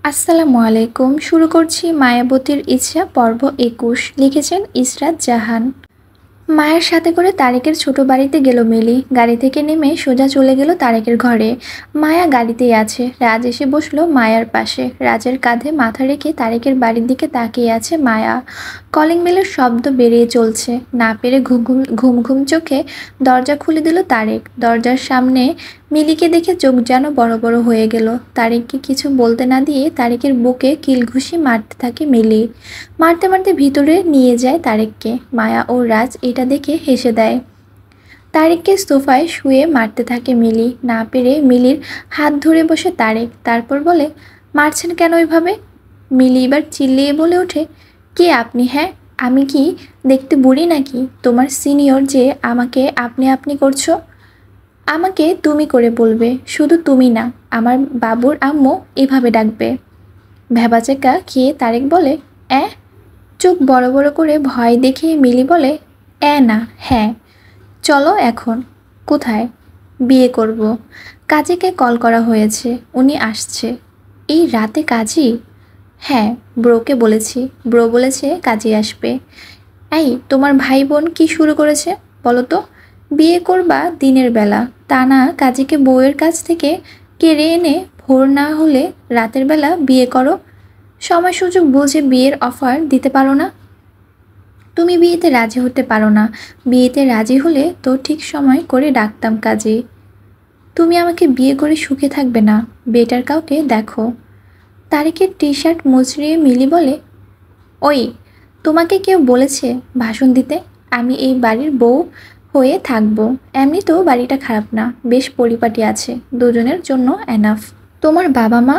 আসসালামু আলাইকুম। শুরু করছি মায়াবতীর ইচ্ছা পর্ব ২১। লিখেছেন ইসরাত জাহান। মায়ের সাথে করে তারেকের ছোট বাড়িতে গেল মিলি। গাড়ি থেকে নেমে সোজা চলে গেল তারেকের ঘরে। মায়া গাড়িতেই আছে। রাজ এসে বসলো মায়ার পাশে। রাজের কাঁধে মাথা রেখে তারেকের বাড়ির দিকে তাকিয়ে আছে মায়া। কলিং বেলের শব্দ বেরিয়ে চলছে। না পেরে ঘুম ঘুম ঘুম ঘুম চোখে দরজা খুলে দিল তারেক। দরজার সামনে মিলিকে দেখে চোখ যেন বড় বড় হয়ে গেল। তারেককে কিছু বলতে না দিয়ে তারেকের বুকে কিলঘুষি মারতে থাকে মিলি। মারতে মারতে ভিতরে নিয়ে যায় তারেককে। মায়া ও রাজ এটা দেখে হেসে দেয়। তারেককে সোফায় শুয়ে মারতে থাকে মিলি। না পেরে মিলির হাত ধরে বসে তারেক। তারপর বলে, মারছেন কেন ওইভাবে? মিলি এবার চিল্লিয়ে বলে ওঠে, কে আপনি? হ্যাঁ, আমি কি দেখতে বুড়ি নাকি? তোমার সিনিয়র যে আমাকে আপনি আপনি করছো? আমাকে তুমি করে বলবে। শুধু তুমি না, আমার বাবুর আম্মু এভাবে ডাকবে। ভ্যাবাচেকা খেয়ে তারেক বলে, অ্যাঁ? চোখ বড় বড় করে ভয় দেখিয়ে মিলি বলে, না, হ্যাঁ। চলো এখন। কোথায়? বিয়ে করব। কাজীকে কল করা হয়েছে, উনি আসছে। এই রাতে কাজী? হ্যাঁ, ব্রোকে বলেছি। ব্রো বলেছে কাজী আসবে। এই তোমার ভাই বোন কি শুরু করেছে বলো তো? বিয়ে করবা দিনের বেলা, তা না কাজীকে বউয়ের কাছ থেকে কেড়ে এনে ভোর না হলে রাতের বেলা বিয়ে করো। সময় সুযোগ বুঝে বিয়ের অফার দিতে পারো না? তুমি বিয়েতে রাজি হতে পারো না। বিয়েতে রাজি হলে তো ঠিক সময় করে ডাকতাম কাজে। তুমি আমাকে বিয়ে করে সুখে থাকবে না, বেটার কাউকে দেখো। তারেকের টি শার্ট মুচড়িয়ে মিলি বলে, ওই, তোমাকে কেউ বলেছে ভাষণ দিতে? আমি এই বাড়ির বউ হয়ে থাকবো। এমনিতেও বাড়িটা খারাপ না, বেশ পরিপাটি আছে, দুজনের জন্য এনাফ। তোমার বাবা মা?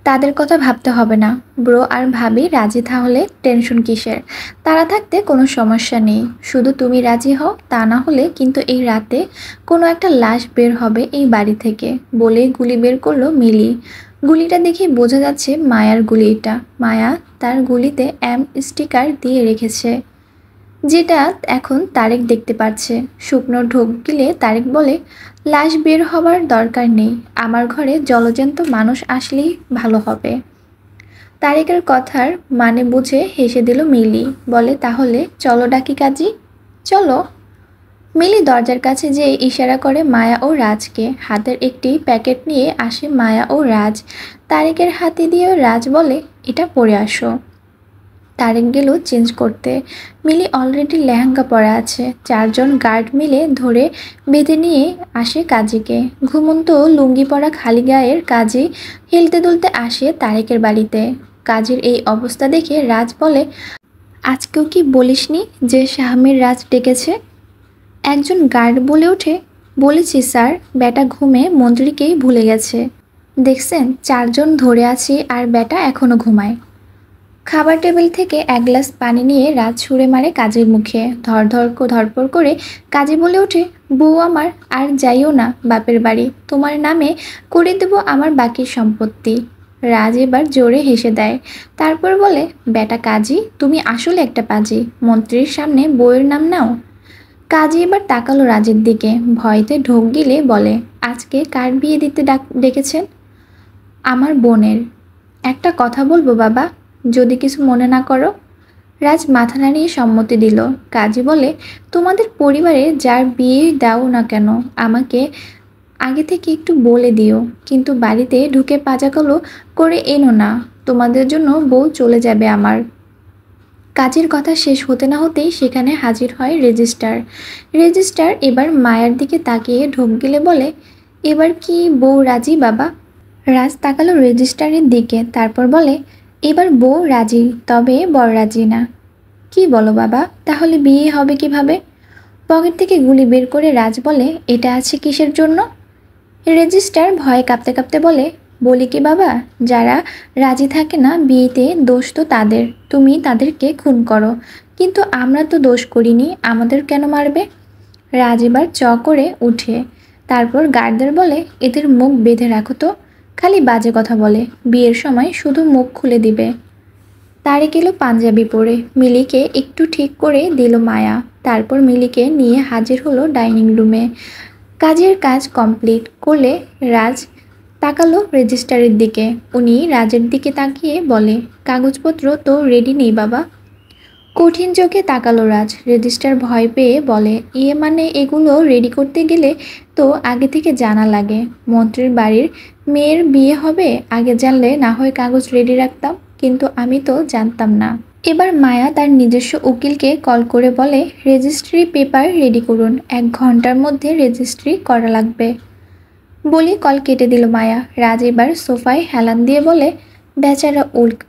তাদের কথা ভাবতে হবে না। ব্রো আর ভাবি রাজি, তাহলে টেনশন কিসের? তারা থাকতে কোনো সমস্যা নেই। শুধু তুমি রাজি হও, তা না হলে কিন্তু এই রাতে কোনো একটা লাশ বের হবে এই বাড়ি থেকে, বলে গুলি বের করলো মিলি। গুলিটা দেখে বোঝা যাচ্ছে মায়ার গুলি এটা। মায়া তার গুলিতে স্টিকার দিয়ে রেখেছে, যেটা এখন তারেক দেখতে পাচ্ছে। শুকনো ঢোক গিলে তারেক বলে, লাশ বের হবার দরকার নেই, আমার ঘরে জলজ্যান্ত মানুষ আসলেই ভালো হবে। তারেকের কথার মানে বুঝে হেসে দিল মিলি। বলে, তাহলে চলো ডাকি কাজী। চলো। মিলি দরজার কাছে যেয়ে ইশারা করে মায়া ও রাজকে। হাতের একটি প্যাকেট নিয়ে আসে মায়া ও রাজ। তারেকের হাতে দিয়ে রাজ বলে, এটা পরে আসো। তারেক গেল চেঞ্জ করতে। মিলি অলরেডি লেহেঙ্গা পরা আছে। চারজন গার্ড মিলে ধরে বেঁধে নিয়ে আসে কাজীকে। ঘুমন্ত লুঙ্গি পরা খালি গায়ের কাজী হেলতে দুলতে আসে তারেকের বাড়িতে। কাজীর এই অবস্থা দেখে রাজ বলে, আজকেও কি বলিসনি যে শাহমীর রাজ ডেকেছে? একজন গার্ড বলে ওঠে, বলেছি স্যার, ব্যাটা ঘুমে মন্ত্রীকেই ভুলে গেছে। দেখছেন, চারজন ধরে আছি আর ব্যাটা এখনো ঘুমায়। খাবার টেবিল থেকে এক গ্লাস পানি নিয়ে রাজ ছুঁড়ে মারে কাজীর মুখে। ধরপড় করে কাজী বলে ওঠে, বউ আমার, আর যাইও না বাপের বাড়ি, তোমার নামে করে দেব আমার বাকি সম্পত্তি। রাজ এবার জোরে হেসে দেয়। তারপর বলে, বেটা কাজী, তুমি আসলে একটা পাজি, মন্ত্রীর সামনে বউয়ের নাম নাও। কাজী এবার তাকালো রাজের দিকে, ভয়তে ঢোক গিলে বলে, আজকে কার বিয়ে দিতে ডেকেছেন? আমার বোনের। একটা কথা বলবো বাবা, যদি কিছু মনে না করো। রাজ মাথা নাড়িয়ে সম্মতি দিল। কাজী বলে, তোমাদের পরিবারে যার বিয়ে দাও না কেন আমাকে আগে থেকে একটু বলে দিও, কিন্তু বাড়িতে ঢুকে পাজাকলো করে এনো না, তোমাদের জন্য বউ চলে যাবে আমার। কাজের কথা শেষ হতে না হতেই সেখানে হাজির হয় রেজিস্টার এবার মায়ের দিকে তাকিয়ে ঢোক গিলে বলে, এবার কি বউ রাজি বাবা? রাজ তাকালো রেজিস্টারের দিকে, তারপর বলে, এবার বউ রাজি, তবে বর রাজি না। কি বলো বাবা, তাহলে বিয়ে হবে কিভাবে? পকেট থেকে গুলি বের করে রাজ বলে, এটা আছে কিসের জন্য? রেজিস্টার ভয়ে কাঁপতে কাঁপতে বলে, বলি কি বাবা, যারা রাজি থাকে না বিয়েতে, দোষ তো তাদের। তুমি তাদেরকে খুন করো, কিন্তু আমরা তো দোষ করিনি, আমাদের কেন মারবে? রাজ এবার করে উঠে। তারপর গার্ডদের বলে, এদের মুখ বেঁধে রাখো তো, খালি বাজে কথা বলে, বিয়ের সময় শুধু মুখ খুলে দিবে। তারেক এলো পাঞ্জাবি পরে। মিলিকে একটু ঠিক করে দিল মায়া। তারপর মিলিকে নিয়ে হাজির হলো ডাইনিং রুমে। কাজের কাজ কমপ্লিট করলে রাজ তাকালো রেজিস্ট্রারের দিকে। উনি রাজের দিকে তাকিয়ে বলে, কাগজপত্র তো রেডি নেই বাবা। কঠিন চোখে তাকালো রাজ। রেজিস্ট্রার ভয় পেয়ে বলে, ইয়ে মানে এগুলো রেডি করতে গেলে তো আগে থেকে জানা লাগে। মন্ত্রীর বাড়ির মেয়ের বিয়ে হবে, আগে জানলে না হয় কাগজ রেডি রাখতাম, কিন্তু আমি তো জানতাম না। এবার মায়া তার নিজস্ব উকিলকে কল করে বলে, রেজিস্ট্রি পেপার রেডি করুন, 1 ঘন্টার মধ্যে রেজিস্ট্রি করা লাগবে। বলি কল কেটে দিল মায়া। রাজ এবার সোফায় হেলান দিয়ে বলে, বেচারা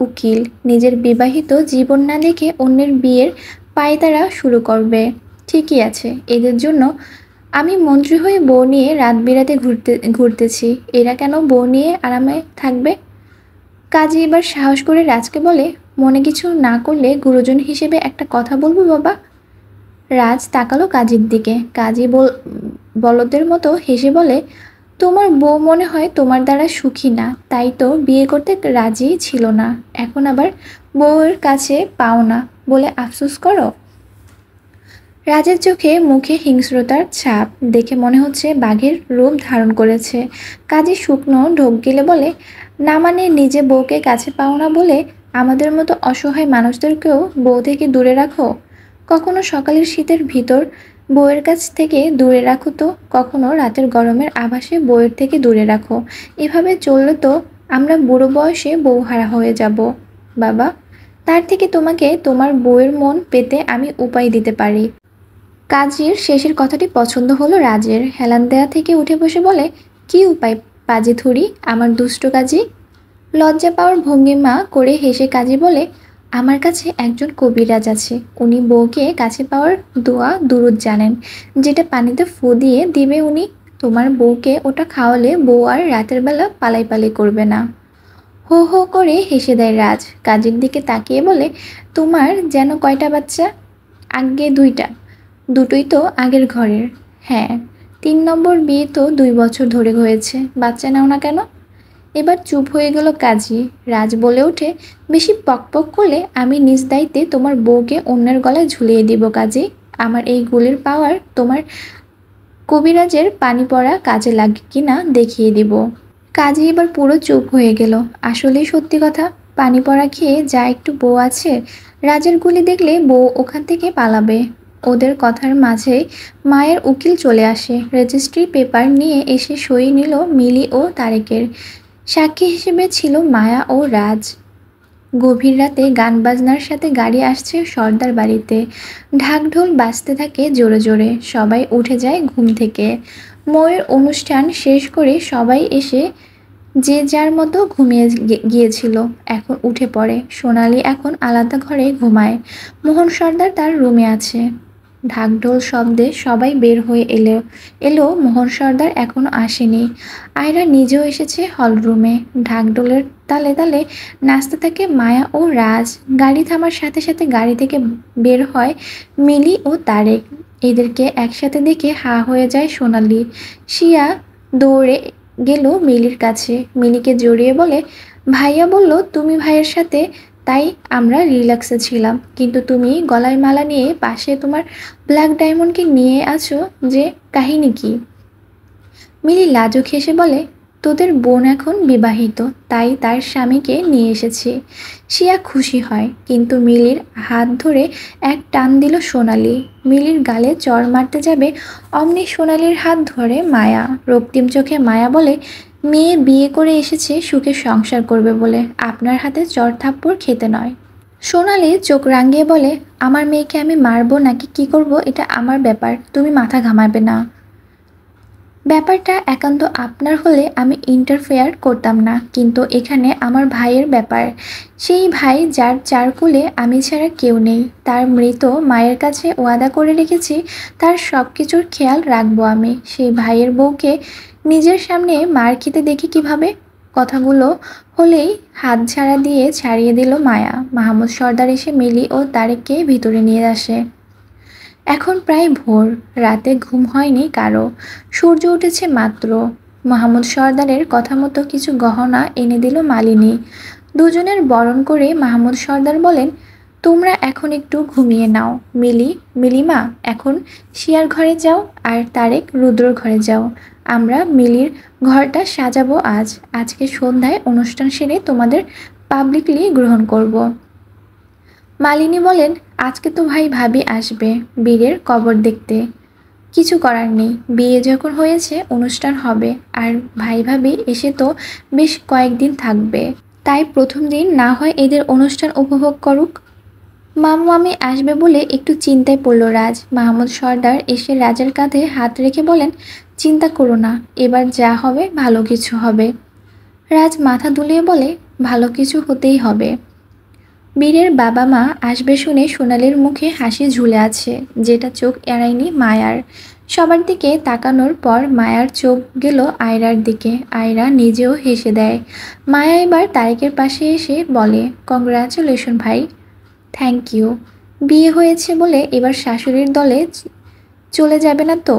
উকিল নিজের বিবাহিত জীবন না দেখে অন্যের বিয়ের পায়তারা শুরু করবে। ঠিকই আছে, এদের জন্য আমি মন্ত্রী হয়ে বউ নিয়ে রাত বিরাতে ঘুরতেছি, এরা কেন বউ নিয়ে আরামে থাকবে। কাজী এবার সাহস করে রাজকে বলে, মনে কিছু না করলে গুরুজন হিসেবে একটা কথা বলবো বাবা। রাজ তাকালো কাজীর দিকে। কাজী বলদের মতো হেসে বলে, তোমার বউ মনে হয় তোমার দ্বারা সুখী না, তাই তো বিয়ে করতে রাজি ছিল না, এখন আবার বউয়ের কাছে পাও না বলে আফসোস করো। রাজের চোখে মুখে হিংস্রতার ছাপ দেখে মনে হচ্ছে বাঘের রূপ ধারণ করেছে। কাজী শুকনো ঢোক গিলে বলে, না মানে নিজে বউকে কাছে পাও না বলে আমাদের মতো অসহায় মানুষদেরকেও বউ থেকে দূরে রাখো। কখনো সকালের শীতের ভিতর বউয়ের কাছ থেকে দূরে রাখো, তো কখনো রাতের গরমের আভাসে বউয়ের থেকে দূরে রাখো। এভাবে চললে তো আমরা বুড়ো বয়সে বউহারা হয়ে যাব বাবা। তার থেকে তোমাকে তোমার বউয়ের মন পেতে আমি উপায় দিতে পারি। কাজীর শেষের কথাটি পছন্দ হলো রাজের। হেলান দেয়া থেকে উঠে বসে বলে, কি উপায় পাজি থুরি, আমার দুষ্ট কাজী। লজ্জা পাওয়ার ভঙ্গিমা করে হেসে কাজী বলে, আমার কাছে একজন কবিরাজ আছে, উনি বউকে কাছে পাওয়ার দোয়া দুরুদ জানেন, যেটা পানিতে ফু দিয়ে দিবে উনি। তোমার বউকে ওটা খাওয়ালে বউ আর রাতের বেলা পালাই করবে না। হো হো করে হেসে দেয় রাজ। কাজীর দিকে তাকিয়ে বলে, তোমার যেন কয়টা বাচ্চা? আগে 2টা। দুটোই তো আগের ঘরের। হ্যাঁ, 3 নম্বর বিয়ে তো 2 বছর ধরে হয়েছে, বাচ্চা নাও না কেন? এবার চুপ হয়ে গেল কাজী। রাজ বলে ওঠে, বেশি পকপক করলে আমি নিজ দায়িত্বে তোমার বউকে অন্যের গলায় ঝুলিয়ে দিব কাজী। আমার এই গুলির পাওয়ার তোমার কবিরাজের পানি পড়া কাজে লাগে কিনা দেখিয়ে দিব। কাজী এবার পুরো চুপ হয়ে গেল। আসলেই সত্যি কথা, পানি পড়া খেয়ে যা একটু বউ আছে, রাজের গুলি দেখলে বউ ওখান থেকে পালাবে। ওদের কথার মাঝে মায়ের উকিল চলে আসে। রেজিস্ট্রি পেপার নিয়ে এসে সই নিল মিলি ও তারেকের। সাক্ষী হিসেবে ছিল মায়া ও রাজ। গভীর রাতে গান বাজনার সাথে গাড়ি আসছে সর্দার বাড়িতে। ঢাকঢোল বাজতে থাকে জোরে জোরে। সবাই উঠে যায় ঘুম থেকে। ময়ের অনুষ্ঠান শেষ করে সবাই এসে যে যার মতো ঘুমিয়ে গিয়েছিল এখন উঠে পড়ে। সোনালি এখন আলাদা ঘরে ঘুমায়। মোহন সর্দার তার রুমে আছে। ঢাকঢোল শব্দে সবাই বের হয়ে এলো মোহন সর্দার এখনো আসেনি। আয়রা নিজেও এসেছে হলরুমে। ঢাকঢোলের তালে তালে নাচতে থাকে মায়া ও রাজ। গাড়ি থামার সাথে সাথে গাড়ি থেকে বের হয় মিলি ও তারেক। এদেরকে একসাথে দেখে হা হয়ে যায় সোনালি। শিয়া দৌড়ে গেল মিলির কাছে। মিলিকে জড়িয়ে বলে, ভাইয়া বলল তুমি ভাইয়ের সাথে, তাই আমরা রিল্যাক্সে ছিলাম, কিন্তু তুমি গলায় মালা নিয়ে পাশে তোমার ব্ল্যাক ডায়মন্ডকে নিয়ে আছো যে, কাহিনী কি? মিলি লাজুক হেসে বলে, তোদের বোন এখন বিবাহিত, তাই তার স্বামীকে নিয়ে এসেছি। শিয়া খুশি হয়, কিন্তু মিলির হাত ধরে এক টান দিল সোনালি। মিলির গালে চড় মারতে যাবে, অমনি সোনালির হাত ধরে মায়া। রক্তিম চোখে মায়া বলে, মেয়ে বিয়ে করে এসেছে সুখে সংসার করবে বলে, আপনার হাতে চড় থাপ্পড় খেতে নয়। সোনালি চোখ রাঙিয়ে বলে, আমার মেয়েকে আমি মারবো নাকি কি করব এটা আমার ব্যাপার, তুমি মাথা ঘামাবে না। ব্যাপারটা একান্ত আপনার হলে আমি ইন্টারফেয়ার করতাম না, কিন্তু এখানে আমার ভাইয়ের ব্যাপার। সেই ভাই যার 4 কোলে আমি ছাড়া কেউ নেই। তার মৃত মায়ের কাছে ওয়াদা করে রেখেছি তার সব কিছুর খেয়াল রাখবো আমি। সেই ভাইয়ের বউকে নিজের সামনে মার খেতে দেখি কিভাবে? কথাগুলো হলেই হাত ঝাড়া দিয়ে ছাড়িয়ে দিল মায়া। মাহমুদ সর্দার এসে মিলি ও তারেককে ভিতরে নিয়ে আসে। এখন প্রায় ভোর। রাতে ঘুম হয়নি কারো। সূর্য উঠেছে মাত্র। মাহমুদ সর্দারের কথা মতো কিছু গহনা এনে দিল মালিনী। দুজনের বরণ করে মাহমুদ সর্দার বলেন, তোমরা এখন একটু ঘুমিয়ে নাও। মিলিমা এখন শিয়ার ঘরে যাও, আর তারেক রুদ্রর ঘরে যাও। আমরা মিলির ঘরটা সাজাবো আজকে সন্ধ্যায় অনুষ্ঠান সেরে তোমাদের পাবলিকলি গ্রহণ করব। মালিনী বলেন, আজকে তো ভাই ভাবি আসবে বীরের কবর দেখতে। কিছু করার নেই, বিয়ে যখন হয়েছে অনুষ্ঠান হবে, আর ভাই ভাবি এসে তো বেশ কয়েকদিন থাকবে, তাই প্রথম দিন না হয় এদের অনুষ্ঠান উপভোগ করুক। মামু মামি আসবে বলে একটু চিন্তায় পড়ল রাজ। মাহমুদ সর্দার এসে রাজের কাঁধে হাত রেখে বলেন, চিন্তা করো না, এবার যা হবে ভালো কিছু হবে। রাজ মাথা দুলিয়ে বলে, ভালো কিছু হতেই হবে। বীরের বাবা মা আসবে শুনে সোনালির মুখে হাসি ঝুলে আছে, যেটা চোখ এড়ায়নি মায়ার। সবার দিকে তাকানোর পর মায়ার চোখ গেল আয়রার দিকে। আয়রা নিজেও হেসে দেয়। মায়া এবার তারেকের পাশে এসে বলে, কংগ্রাচুলেশন ভাই। Thank you. বিয়ে হয়েছে বলে এবার শাশুড়ির দলে চলে যাবে না তো?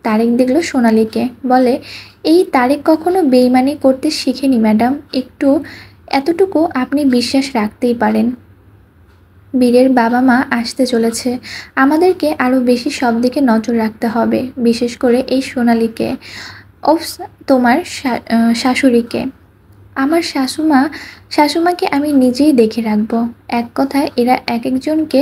তারেক দেখল সোনালীকে, বলে, এই তারেক কখনো বেইমানি করতে শিখেনি ম্যাডাম, এতটুকু আপনি বিশ্বাস রাখতেই পারেন। বীরের বাবা মা আসতে চলেছে, আমাদেরকে আরও বেশি সব দিকে নজর রাখতে হবে, বিশেষ করে এই সোনালীকে। ওফ, তোমার শাশুড়িকে। আমার শাশুমাকে আমি নিজেই দেখে রাখবো। এক কথায় এরা এক একজনকে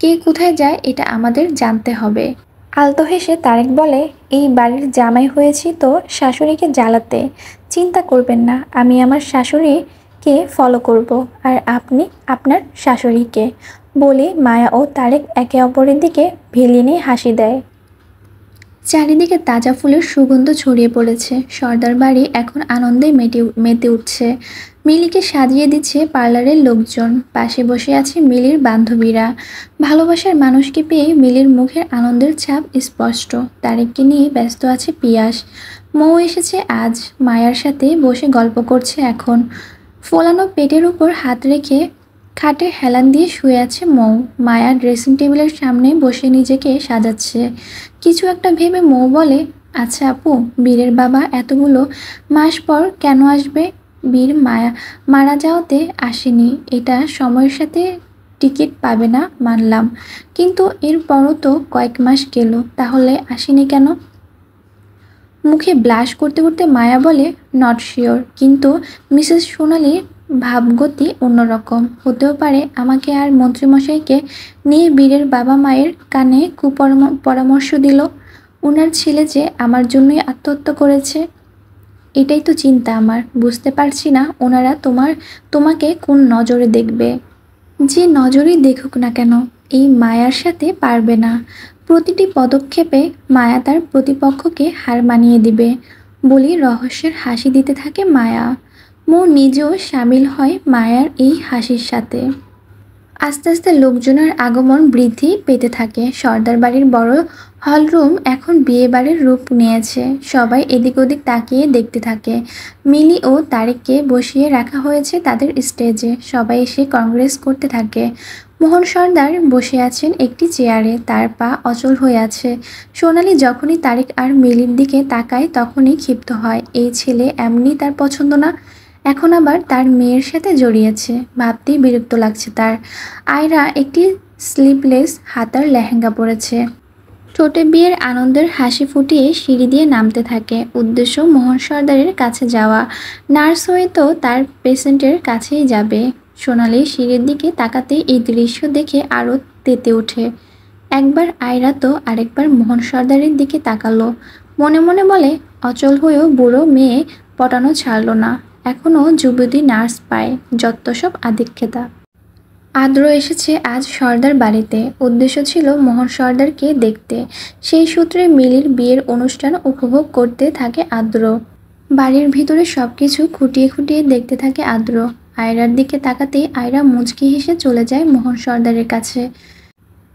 কে কোথায় যায় এটা আমাদের জানতে হবে। আলতো হেসে তারেক বলে, এই বাড়ির জামাই হয়েছি তো শাশুড়িকে জ্বালাতে। চিন্তা করবেন না, আমি আমার শাশুড়িকে ফলো করব, আর আপনি আপনার শাশুড়িকে। বলে মায়া ও তারেক একে অপরের দিকে ভিলিয়ে হাসি দেয়। চারিদিকে তাজা ফুলের সুগন্ধ ছড়িয়ে পড়েছে। সর্দার বাড়ি এখন আনন্দে মেতে উঠছে। মিলিকে সাজিয়ে দিচ্ছে পার্লারের লোকজন। পাশে বসে আছে মিলির বান্ধবীরা। ভালোবাসার মানুষকে পেয়ে মিলির মুখের আনন্দের ছাপ স্পষ্ট। তারেককে নিয়ে ব্যস্ত আছে পিয়াস। মৌ এসেছে আজ, মায়ার সাথে বসে গল্প করছে এখন। ফোলানো পেটের উপর হাত রেখে খাটে হেলান দিয়ে শুয়ে আছে মৌ। মায়া ড্রেসিং টেবিলের সামনে বসে নিজেকে সাজাচ্ছে। কিছু একটা ভেবে মৌ বলে, আচ্ছা আপু, বীরের বাবা এতগুলো মাস পর কেন আসবে? বীর মারা যাওয়াতে আসেনি, এটা সময়ের সাথে টিকিট পাবে না মানলাম, কিন্তু এরপরও তো কয়েক মাস গেল, তাহলে আসেনি কেন? মুখে ব্লাশ করতে করতে মায়া বলে, নট শিওর, কিন্তু মিসেস সোনালীর ভাবগতি অন্যরকম। হতেও পারে আমাকে আর মন্ত্রীমশাইকে নিয়ে বীরের বাবা মায়ের কানে পরামর্শ দিল। ওনার ছেলে যে আমার জন্যই আত্মহত্যা করেছে, এটাই তো চিন্তা আমার। বুঝতে পারছি না ওনারা তোমাকে কোন নজরে দেখবে। যে নজরেই দেখুক না কেন, এই মায়ার সাথে পারবে না। প্রতিটি পদক্ষেপে মায়া তার প্রতিপক্ষকে হার মানিয়ে দিবে। বলি রহস্যের হাসি দিতে থাকে মায়া। মৌ নিজেও সামিল হয় মায়ার এই হাসির সাথে। আস্তে আস্তে লোকজনের আগমন বৃদ্ধি পেতে থাকে। সর্দার বাড়ির বড় হলরুম এখন বিয়ে বাড়ির রূপ নিয়েছে। সবাই এদিক ওদিক তাকিয়ে দেখতে থাকে। মিলি ও তারেককে বসিয়ে রাখা হয়েছে তাদের স্টেজে। সবাই এসে কংগ্রেস করতে থাকে। মোহন সর্দার বসে আছেন একটি চেয়ারে, তার পা অচল হয়ে আছে। সোনালি যখনই তারেক আর মিলির দিকে তাকায় তখনই ক্ষিপ্ত হয়। এই ছেলে এমনি তার পছন্দ না, এখন আবার তার মেয়ের সাথে জড়িয়েছে, ভাবতেই বিরক্ত লাগছে তার। আয়রা একটি স্লিভলেস হাতার লেহেঙ্গা পরেছে। ঠোঁটে বিয়ের আনন্দের হাসি ফুটিয়ে সিঁড়ি দিয়ে নামতে থাকে। উদ্দেশ্য মোহন সর্দারের কাছে যাওয়া। নার্স হয়ে তো তার পেশেন্টের কাছেই যাবে। সোনালি সিঁড়ির দিকে তাকাতেই এই দৃশ্য দেখে আরও তেতে ওঠে। একবার আয়রা তো আরেকবার মোহন সর্দারের দিকে তাকালো। মনে মনে বলে, অচল হয়েও বুড়ো মেয়ে পটানো ছাড়ল না, এখনও যুবতী নার্স পায়, যত সব আদিক্ষেতা। আদ্র এসেছে আজ সর্দার বাড়িতে। উদ্দেশ্য ছিল মোহন সর্দারকে দেখতে। সেই সূত্রে মিলির বিয়ের অনুষ্ঠান উপভোগ করতে থাকে আদ্র। বাড়ির ভিতরে সবকিছু খুঁটিয়ে খুঁটিয়ে দেখতে থাকে আদ্র। আয়রার দিকে তাকাতেই আয়রা মুচকি হেসে চলে যায় মোহন সর্দারের কাছে।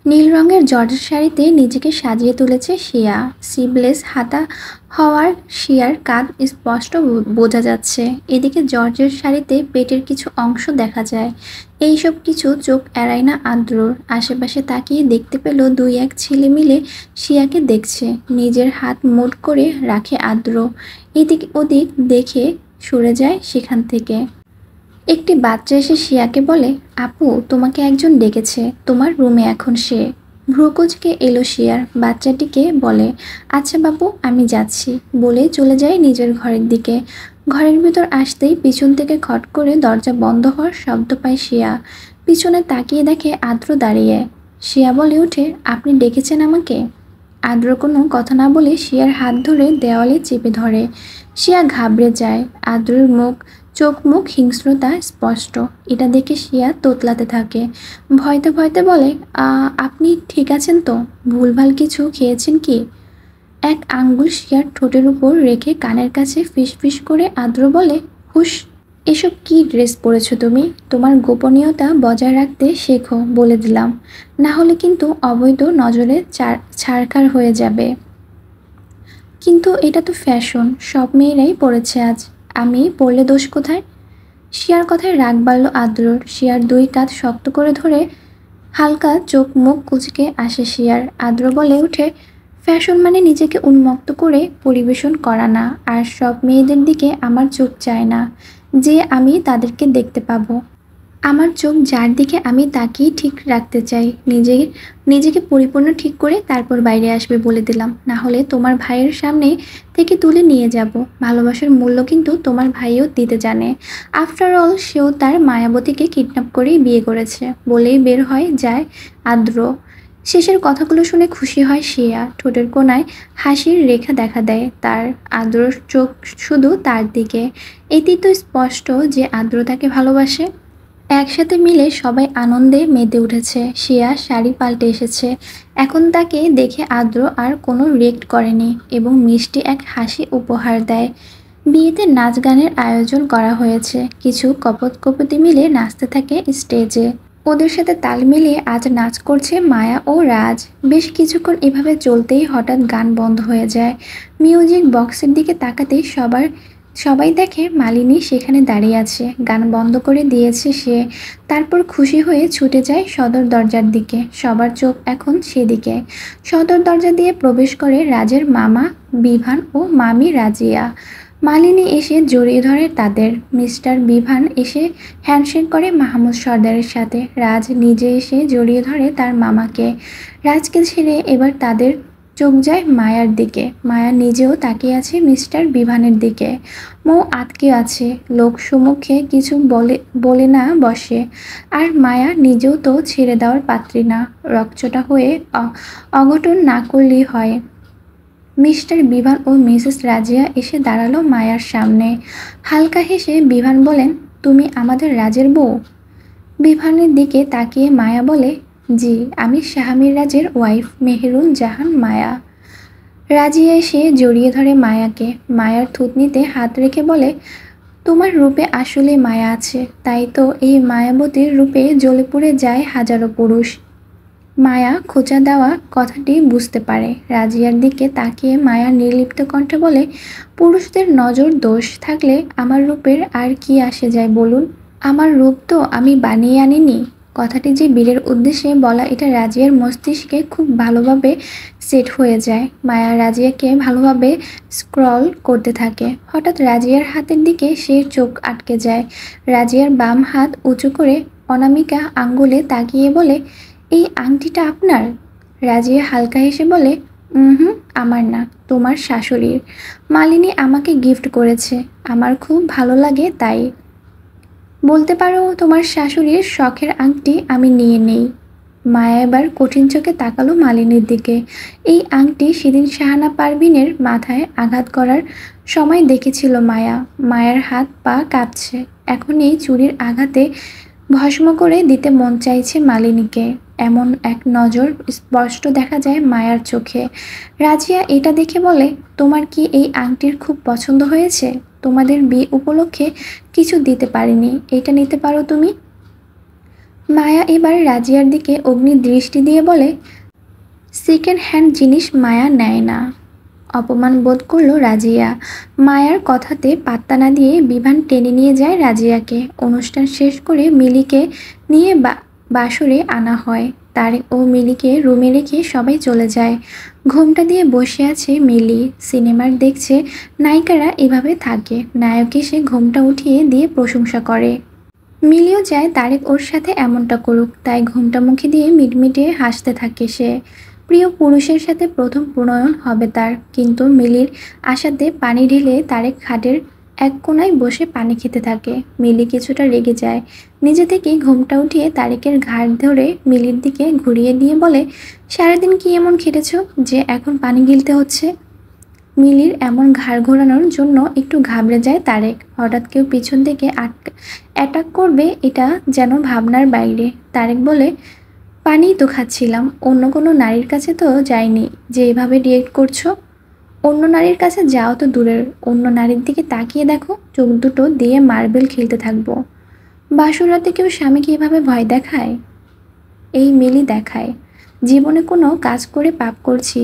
নীল রঙের জর্জেট শাড়িতে নিজেকে সাজিয়ে তুলেছে শিয়া। সিবলেস হাতা হওয়ার শিয়ার কাঁধ স্পষ্ট বোঝা যাচ্ছে। এদিকে জর্জের শাড়িতে পেটের কিছু অংশ দেখা যায়। এইসব কিছু চোখ এড়ায় না আদ্রর। আশেপাশে তাকিয়ে দেখতে পেল দুই এক ছেলে মিলে শিয়াকে দেখছে। নিজের হাত মুঠ করে রাখে আদ্র। এদিক ওদিক দেখে সরে যায় সেখান থেকে। একটি বাচ্চা এসে শিয়াকে বলে, আপু, তোমাকে একজন ডেকেছে, তোমার রুমে এখন সে। ভ্রুকুচকে এলো শিয়ার, বাচ্চাটিকে বলে, আচ্ছা বাবু আমি যাচ্ছি বলে চলে যায় নিজের ঘরের দিকে। ঘরের ভিতর আসতেই পিছন থেকে খট করে দরজা বন্ধ হওয়ার শব্দ পায় শিয়া। পিছনে তাকিয়ে দেখে আদ্র দাঁড়িয়ে। শিয়া বলে ওঠে, আপনি ডেকেছেন আমাকে? আদ্র কোনো কথা না বলে শিয়ার হাত ধরে দেওয়ালে চেপে ধরে। শিয়া ঘাবড়ে যায়। আদ্রের চোখ মুখ হিংস্রতা স্পষ্ট। এটা দেখে শিয়া তোতলাতে থাকে। ভয়তে ভয়তে বলে, আপনি ঠিক আছেন তো? ভুলভাল কিছু খেয়েছেন কি? এক আঙ্গুল শিয়ার ঠোঁটের উপর রেখে কানের কাছে ফিসফিস করে আদ্র বলে, হুশ, এসব কি ড্রেস পরেছ তুমি? তোমার গোপনীয়তা বজায় রাখতে শেখো বলে দিলাম, না হলে কিন্তু অবৈধ নজরে ছাড়খাড় হয়ে যাবে। কিন্তু এটা তো ফ্যাশন, সব মেয়েরাই পরেছে আজ, আমি পরলে দোষ কোথায়? শিয়ার কথায় রাগ বাড়ল আদ্রর। শিয়ার দুই কাঁধ শক্ত করে ধরে হালকা চোখ মুখ কুচকে আসে শিয়ার। আদ্র বলে ওঠে, ফ্যাশন মানে নিজেকে উন্মুক্ত করে পরিবেশন করা না। আর সব মেয়েদের দিকে আমার চোখ চায় না যে আমি তাদেরকে দেখতে পাবো। আমার চোখ যার দিকে আমি তাকেই ঠিক রাখতে চাই। নিজেকে পরিপূর্ণ ঠিক করে তারপর বাইরে আসবে বলে দিলাম, না হলে তোমার ভাইয়ের সামনে থেকে তুলে নিয়ে যাব। ভালোবাসার মূল্য কিন্তু তোমার ভাইও দিতে জানে। আফটার অল সেও তার মায়াবতীকে কিডন্যাপ করেই বিয়ে করেছে বলেই বের হয় যায় আদ্র। শেষের কথাগুলো শুনে খুশি হয় শিয়া। ঠোঁটের কোণায় হাসির রেখা দেখা দেয় তার। আদ্রর চোখ শুধু তার দিকে। এতেই তো স্পষ্ট যে আদ্র তাকে ভালোবাসে। একসাথে মিলে সবাই আনন্দে মেতে উঠেছে। শিয়া শাড়ি পাল্টে এসেছে। এখন তাকে দেখে আদ্র আর কোনো রিয়েক্ট করেনি এবং মিষ্টি এক হাসি উপহার দেয়। বিয়েতে নাচ গানের আয়োজন করা হয়েছে। কিছু কপতি মিলে নাচতে থাকে স্টেজে। ওদের সাথে তাল মিলিয়ে আজ নাচ করছে মায়া ও রাজ। বেশ কিছুক্ষণ এভাবে চলতেই হঠাৎ গান বন্ধ হয়ে যায়। মিউজিক বক্সের দিকে তাকাতেই সবাই দেখে মালিনী সেখানে দাঁড়িয়ে আছে। গান বন্ধ করে দিয়েছে সে। তারপর খুশি হয়ে ছুটে যায় সদর দরজার দিকে। সবার চোখ এখন সেদিকে। সদর দরজা দিয়ে প্রবেশ করে রাজের মামা বিভান ও মামি রাজিয়া। মালিনী এসে জড়িয়ে ধরে তাদের। মিস্টার বিভান এসে হ্যান্ডশেক করে মাহমুদ সর্দারের সাথে। রাজ নিজে এসে জড়িয়ে ধরে তার মামাকে। রাজকে ছেড়ে এবার তাদের চোখ যায় মায়ার দিকে। মায়া নিজেও তাকিয়ে আছে মিস্টার বিভানের দিকে। মৌ আটকে আছে। লোক সম্মুখে কিছু বলে না বসে। আর মায়া নিজেও তো ছেড়ে দেওয়ার পাত্রী না। রকচটা হয়ে অঘটন না করলেই হয়। মিস্টার বিভান ও মিসেস রাজিয়া এসে দাঁড়ালো মায়ার সামনে। হালকা হেসে বিভান বলেন, তুমি আমাদের রাজের বউ? বিভানের দিকে তাকিয়ে মায়া বলে, জি, আমি শাহামির রাজের ওয়াইফ মেহেরুন জাহান মায়া। রাজিয়া এসে জড়িয়ে ধরে মায়াকে। মায়ার থুতনিতে হাত রেখে বলে, তোমার রূপে আসলে মায়া আছে, তাই তো এই মায়াবতীর রূপে জ্বলে পুড়ে যায় হাজারো পুরুষ। মায়া খোঁচা দেওয়া কথাটি বুঝতে পারে। রাজিয়ার দিকে তাকিয়ে মায়া নির্লিপ্ত কণ্ঠে বলে, পুরুষদের নজর দোষ থাকলে আমার রূপের আর কি আসে যায় বলুন? আমার রূপ তো আমি বানিয়ে আনিনি। কথাটি যে বীরের উদ্দেশ্যে বলা, এটা রাজিয়ার মস্তিষ্কে খুব ভালোভাবে সেট হয়ে যায়। মায়া রাজিয়াকে ভালোভাবে স্ক্রল করতে থাকে। হঠাৎ রাজিয়ার হাতের দিকে সে চোখ আটকে যায়। রাজিয়ার বাম হাত উঁচু করে অনামিকা আঙ্গুলে তাকিয়ে বলে, এই আংটিটা আপনার? রাজিয়া হালকা হেসে বলে, হুম, আমার না, তোমার শাশুড়ির। মালিনী আমাকে গিফট করেছে, আমার খুব ভালো লাগে তাই। বলতে পারো তোমার শাশুড়ির শখের আংটি আমি নিয়ে নেই। মায়া এবার কঠিন চোখে তাকালো মালিনীর দিকে। এই আংটি সেদিন শাহানা পারভিনের মাথায় আঘাত করার সময় দেখেছিল মায়া। মায়ার হাত পা কাঁপছে। এখন এই চুরির আঘাতে ভস্ম করে দিতে মন চাইছে মালিনীকে। এমন এক নজর স্পষ্ট দেখা যায় মায়ার চোখে। রাজিয়া এটা দেখে বলে, তোমার কি এই আংটির খুব পছন্দ হয়েছে? তোমাদের বিয়ে উপলক্ষে কিছু দিতে পারিনি, এটা নিতে পারো তুমি। মায়া এবার রাজিয়ার দিকে অগ্নি দৃষ্টি দিয়ে বলে, সেকেন্ড হ্যান্ড জিনিস মায়া নেয় না। অপমান বোধ করলো রাজিয়া। মায়ার কথাতে পাত্তা না দিয়ে বিভান টেনে নিয়ে যায় রাজিয়াকে। অনুষ্ঠান শেষ করে মিলিকে নিয়ে বাসরে আনা হয়। তারেক ও মিলিকে রুমে রেখে সবাই চলে যায়। ঘোমটা দিয়ে বসে আছে মিলি। সিনেমার দেখছে নায়িকারা এভাবে থাকে। নায়ক এসে ঘোমটা উঠিয়ে দিয়ে প্রশংসা করে। মিলিও চায় তারেক ওর সাথে এমনটা করুক, তাই ঘোমটা মুখে দিয়ে মিটমিটে হাসতে থাকে সে। প্রিয় পুরুষের সাথে প্রথম প্রণয়ন হবে তার। কিন্তু মিলির আশাতে পানি ঢেলে তারেক খাটের এক কোণায় বসে পানি খেতে থাকে। মিলি কিছুটা রেগে যায়। নিজে থেকেই ঘোমটা উঠিয়ে তারেকের ঘাড় ধরে মিলির দিকে ঘুরিয়ে দিয়ে বলে, সারাদিন কি এমন খেটেছ যে এখন পানি গিলতে হচ্ছে? মিলির এমন ঘাড় ঘোরানোর জন্য একটু ঘাবড়ে যায় তারেক। হঠাৎ কেউ পিছন থেকে অ্যাটাক করবে এটা যেন ভাবনার বাইরে। তারেক বলে, পানিই তো খাচ্ছিলাম, অন্য কোনো নারীর কাছে তো যাইনি যে এভাবে রিয়েক্ট করছো। অন্য নারীর কাছে যাও তো দূরের, অন্য নারীর দিকে তাকিয়ে দেখো, চোখ দুটো দিয়ে মার্বেল খেলতে থাকবো। বাসর রাতে কেউ স্বামীকে এভাবে ভয় দেখায়? এই মিলি দেখায়। জীবনে কোনো কাজ করে পাপ করছি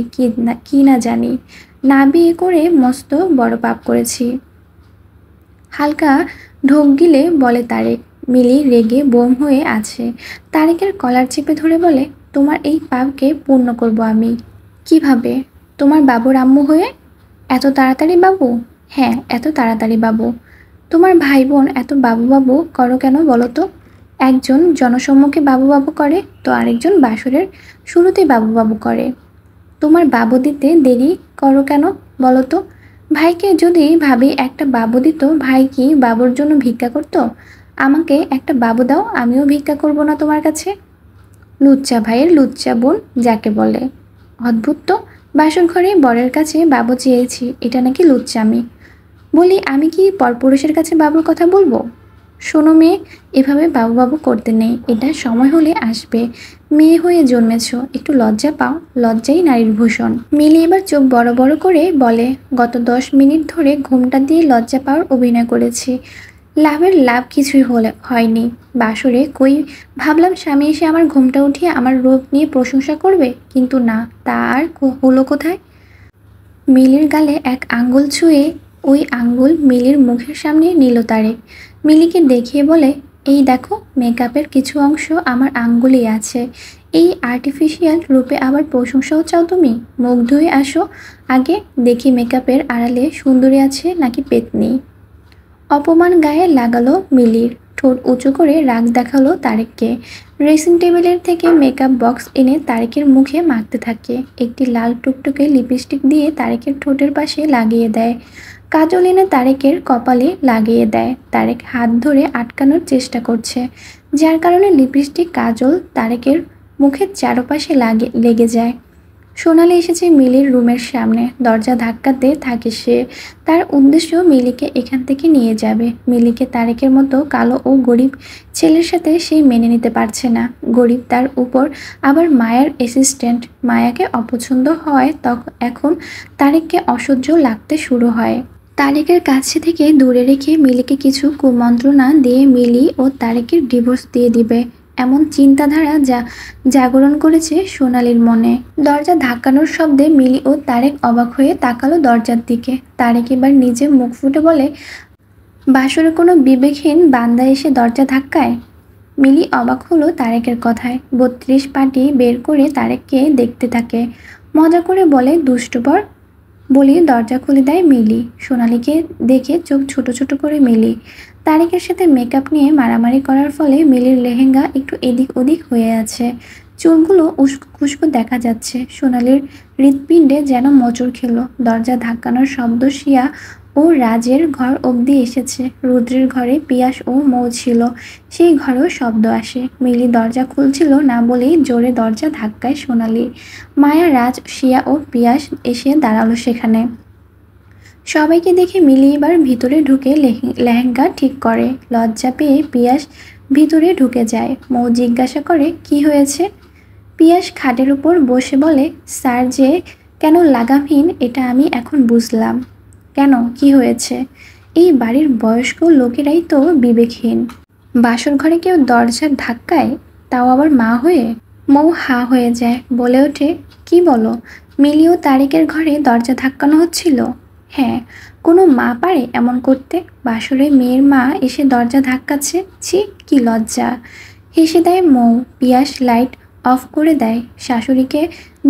কি না জানি, না বিয়ে করে মস্ত বড় পাপ করেছি। হালকা ঢোক গিলে বলে তারেক। মিলি রেগে বোম হয়ে আছে। তারেকের কলার চেপে ধরে বলে, তোমার এই পাপকে পূর্ণ করব আমি। কিভাবে? তোমার বাবুর আম্মু হয়ে? এত তাড়াতাড়ি বাবু? হ্যাঁ, এত তাড়াতাড়ি বাবু। তোমার ভাই বোন এত বাবু বাবু করো কেন বলো তো? একজন জনসম্মুখে বাবু বাবু করে, তো আরেকজন বাসরের শুরুতে বাবু বাবু করে। তোমার বাবু দিতে দেরি করো কেন বলো তো? ভাইকে যদি ভাবি একটা বাবু দিত, ভাই কি বাবুর জন্য ভিক্ষা করতো? আমাকে একটা বাবু দাও, আমিও ভিক্ষা করব না তোমার কাছে। লুচ্চা ভাইয়ের লুচ্চা বোন যাকে বলে। অদ্ভুত তো, বাসর ঘরে বরের কাছে বাবু চেয়েছি, এটা নাকি লুচ্চামি। বলি, আমি কি পরপুরুষের কাছে বাবুর কথা বলবো? শোনো মেয়ে, এভাবে বাবু বাবু করতে নেই, এটা সময় হলে আসবে। মেয়ে হয়ে জন্মেছ, একটু লজ্জা পাও, লজ্জাই নারীর ভূষণ। মিলি এবার চোখ বড় বড় করে বলে, গত 10 মিনিট ধরে ঘুমটা দিয়ে লজ্জা পাওয়ার অভিনয় করেছি, লাভ কিছুই হয়নি। বাসরে কই ভাবলাম স্বামী এসে আমার ঘুমটা উঠিয়ে আমার রূপ নিয়ে প্রশংসা করবে, কিন্তু না, তা আর হলো কোথায়? মিলির গালে এক আঙ্গুল ছুঁয়ে ওই আঙ্গুল মিলির মুখের সামনে নিল তারেক। মিলিকে দেখিয়ে বলে, এই দেখো, মেকআপের কিছু অংশ আমার আঙ্গুলেই আছে। এই আর্টিফিশিয়াল রূপে আবার প্রশংসাও চাও তুমি? মুখ ধুয়ে আসো আগে, দেখি মেকআপের আড়ালে সুন্দরী আছে নাকি পেতনি। অপমান গায়ে লাগালো মিলির। ঠোঁট উঁচু করে রাগ দেখালো তারেককে। ড্রেসিং টেবিলের থেকে মেকআপ বক্স এনে তারেকের মুখে মাখতে থাকে। একটি লাল টুকটুকে লিপস্টিক দিয়ে তারেকের ঠোঁটের পাশে লাগিয়ে দেয়। কাজল এনে তারেকের কপালে লাগিয়ে দেয়। তারেক হাত ধরে আটকানোর চেষ্টা করছে, যার কারণে লিপস্টিক কাজল তারেকের মুখের চারপাশে লেগে যায়। সোনালি এসেছে মিলির রুমের সামনে। দরজা ধাক্কাতে থাকে সে। তার উদ্দেশ্য মিলিকে এখান থেকে নিয়ে যাবে। মিলিকে তারেকের মতো কালো ও গরিব ছেলের সাথে সে মেনে নিতে পারছে না। গরিব, তার উপর আবার মায়ার অ্যাসিস্ট্যান্ট। মায়াকে অপছন্দ হয় এখন তারেককে অসহ্য লাগতে শুরু হয়। তারেকের কাছে থেকে দূরে রেখে মিলিকে কিছু কুমন্ত্রণা দিয়ে মিলি ও তারেকের ডিভোর্স দিয়ে দিবে, এমন চিন্তাধারা জাগরণ করেছে সোনালির মনে। দরজা ধাক্কানোর শব্দে মিলি ও তারেক অবাক হয়ে তাকালো দরজার দিকে। তারেক এবার নিজে মুখ ফুটে বলে, বাসরে কোনো বিবেকহীন বান্দা এসে দরজা ধাক্কায়? মিলি অবাক হলো তারেকের কথায়। 32 পাটি বের করে তারেককে দেখতে থাকে। মজা করে বলে, দুষ্টবর বলি দরজা খুলে দেয় মিলি। সোনালিকে দেখে চোখ ছোট ছোট করে মিলি। তারেকের সাথে মেকআপ নিয়ে মারামারি করার ফলে মিলির লেহেঙ্গা একটু এদিক ওদিক হয়ে আছে। চুলগুলো উস্কো দেখা যাচ্ছে। সোনালির হৃৎপিণ্ডে যেন মোচড় খেলো। দরজা ধাক্কানোর শব্দ শিয়া ও রাজের ঘর অবধি এসেছে। রুদ্রের ঘরে পিয়াস ও মৌ ছিল, সেই ঘরেও শব্দ আসে। মিলি দরজা খুলছিল না বলেই জোরে দরজা ধাক্কায় সোনালি। মায়া, রাজ, শিয়া ও পিয়াস এসে দাঁড়ালো সেখানে। সবাইকে দেখে মিলি এবার ভিতরে ঢুকে লেহেঙ্গা ঠিক করে। লজ্জা পেয়ে পিয়াস ভিতরে ঢুকে যায়। মৌ জিজ্ঞাসা করে, কি হয়েছে? পিয়াস খাটের উপর বসে বলে, স্যার যে কেন লাগামহীন এটা আমি এখন বুঝলাম। কেন, কি হয়েছে? এই বাড়ির বয়স্ক লোকেরাই তো বিবেকহীন। বাসর ঘরে কেউ দরজা ধাক্কায়, তাও আবার মা হয়ে? মৌ হা হয়ে যায়, বলে ওঠে, কি বলো? মিলি ও তারেকের ঘরে দরজা ধাক্কানো হচ্ছিল? হ্যাঁ, কোনো মা পারে এমন করতে? বাসরে মেয়ের মা এসে দরজা ধাক্কাচ্ছে, ছি, কি লজ্জা। হেসে দেয় মৌ। পিয়াস লাইট অফ করে দেয়। শাশুড়িকে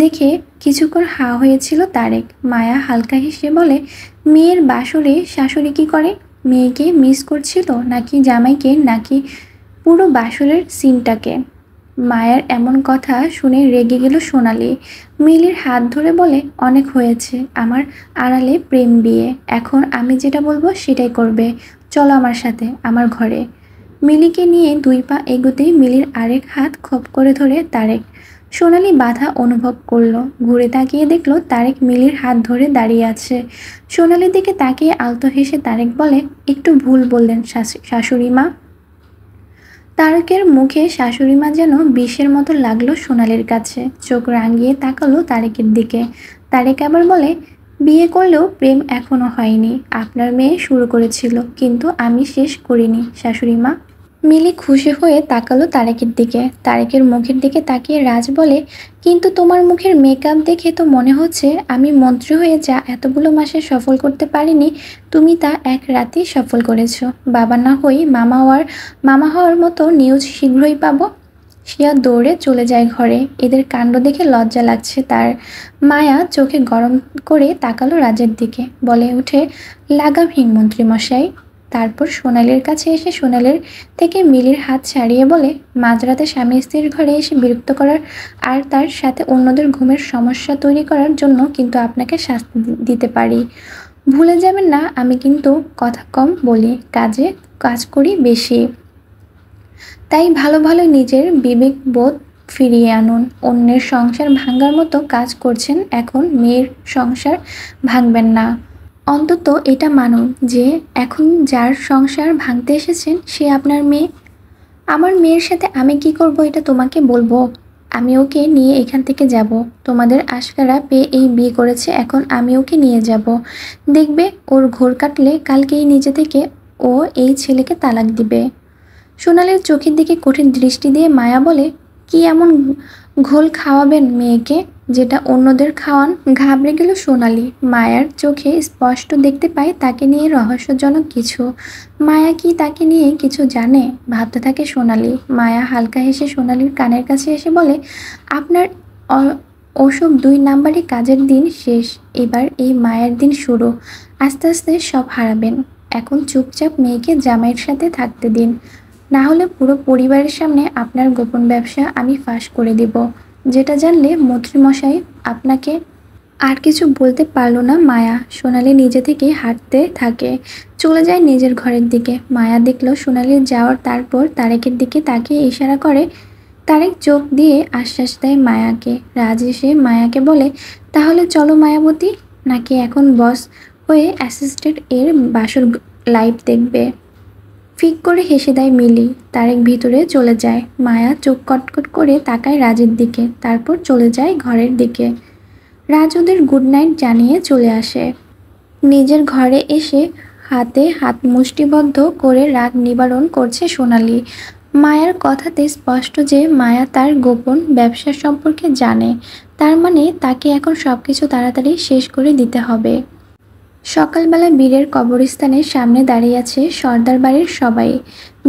দেখে কিছুক্ষণ হা হয়েছিল তারেক। মায়া হালকা হেসে বলে, মেয়ের বাসরে শাশুড়ি কি করে? মেয়েকে মিস করছিল নাকি জামাইকে, নাকি পুরো বাসরের সিনটাকে। মায়ের এমন কথা শুনে রেগে গেল সোনালি। মিলির হাত ধরে বলে, অনেক হয়েছে আমার আড়ালে প্রেম বিয়ে, এখন আমি যেটা বলবো সেটাই করবে। চলো আমার সাথে আমার ঘরে। মিলিকে নিয়ে 2 পা এগোতেই মিলির আরেক হাত খপ করে ধরে তারেক। সোনালি বাধা অনুভব করলো, ঘুরে তাকিয়ে দেখলো তারেক মিলির হাত ধরে দাঁড়িয়ে আছে। সোনালির দিকে তাকিয়ে আলতো হেসে তারেক বলে, একটু ভুল বললেন শাশুড়ি মা। তারেকের মুখে শাশুড়ি মা যেন বিষের মতো লাগলো সোনালির কাছে। চোখ রাঙিয়ে তাকালো তারেকের দিকে। তারেক আবার বলে, বিয়ে করলেও প্রেম এখনো হয়নি। আপনার মেয়ে শুরু করেছিল, কিন্তু আমি শেষ করিনি শাশুড়ি মা। মিলি খুশি হয়ে তাকালো তারেকের দিকে। তারেকের মুখের দিকে তাকিয়ে রাজ বলে, কিন্তু তোমার মুখের মেকআপ দেখে তো মনে হচ্ছে আমি মন্ত্রী হয়ে যা এতগুলো মাসে সফল করতে পারিনি, তুমি তা এক রাতেই সফল করেছো। বাবা না হই মামা হওয়ার মতো নিউজ শীঘ্রই পাবো। শিয়া দৌড়ে চলে যায় ঘরে। এদের কাণ্ড দেখে লজ্জা লাগছে তার। মায়া চোখে গরম করে তাকালো রাজের দিকে, বলে উঠে, লাগাম হিং মন্ত্রী মশাই। তারপর সোনালির কাছে এসে সোনালির থেকে মিলির হাত ছাড়িয়ে বলে, মাঝরাতে স্বামী স্ত্রীর ঘরে এসে বিরক্ত করার আর তার সাথে অন্যদের ঘুমের সমস্যা তৈরি করার জন্য কিন্তু আপনাকে শাস্তি দিতে পারি। ভুলে যাবেন না, আমি কিন্তু কথা কম বলি, কাজ করি বেশি। তাই ভালো ভালো নিজের বিবেক বোধ ফিরিয়ে আনুন। অন্যের সংসার ভাঙার মতো কাজ করছেন, এখন মেয়ের সংসার ভাঙবেন না। অন্তত এটা মানুন যে এখন যার সংসার ভাঙতে এসেছেন সে আপনার মেয়ে। আমার মেয়ের সাথে আমি কি করব এটা তোমাকে বলবো? আমি ওকে নিয়ে এখান থেকে যাব। তোমাদের আশকারা পেয়ে এই বিয়ে করেছে, এখন আমি ওকে নিয়ে যাব। দেখবে ওর ঘোর কাটলে কালকেই নিজে থেকে ও এই ছেলেকে তালাক দিবে। সোনালির চোখের দিকে কঠিন দৃষ্টি দিয়ে মায়া বলে, কি এমন ঘোল খাওয়াবেন মেয়েকে যেটা অন্যদের খাওয়ান? ঘাবড়ে গেল সোনালি। মায়ার চোখে স্পষ্ট দেখতে পায় তাকে নিয়ে রহস্যজনক কিছু। মায়া কি তাকে নিয়ে কিছু জানে? ভাবতে থাকে সোনালি। মায়া হালকা হেসে সোনালির কানের কাছে এসে বলে, আপনার ওসব 2 নাম্বারই কাজের দিন শেষ, এবার এই মায়ের দিন শুরু। আস্তে আস্তে সব হারাবেন। এখন চুপচাপ মেয়েকে জামাইয়ের সাথে থাকতে দিন, না হলে পুরো পরিবারের সামনে আপনার গোপন ব্যবসা আমি ফাঁস করে দেব, যেটা জানলে মন্ত্রীমশাই আপনাকে। আর কিছু বলতে পারল না মায়া। সোনালি নিজে থেকে হাঁটতে থাকে, চলে যায় নিজের ঘরের দিকে। মায়া দেখলো সোনালির যাওয়ার, তারপর তারেকের দিকে তাকিয়ে ইশারা করে। তারেক চোখ দিয়ে আশ্বাস দেয় মায়াকে। রাজ এসে মায়াকে বলে, তাহলে চলো মায়াবতী, নাকি এখন বস হয়ে অ্যাসিস্ট্যান্ট এর বাসর লাইভ দেখবে? ফিক করে হেসে দেয় মিলি। তারেক ভিতরে চলে যায়। মায়া চোখ কটকট করে তাকায় রাজের দিকে, তারপর চলে যায় ঘরের দিকে। রাজ ওদের গুড নাইট জানিয়ে চলে আসে। নিজের ঘরে এসে হাতে হাত মুষ্টিবদ্ধ করে রাগ নিবারণ করছে সোনালি। মায়ার কথাতে স্পষ্ট যে মায়া তার গোপন ব্যবসা সম্পর্কে জানে। তার মানে তাকে এখন সবকিছু তাড়াতাড়ি শেষ করে দিতে হবে। সকালবেলা বীরের কবরস্থানের সামনে দাঁড়িয়ে আছে সর্দার বাড়ির সবাই।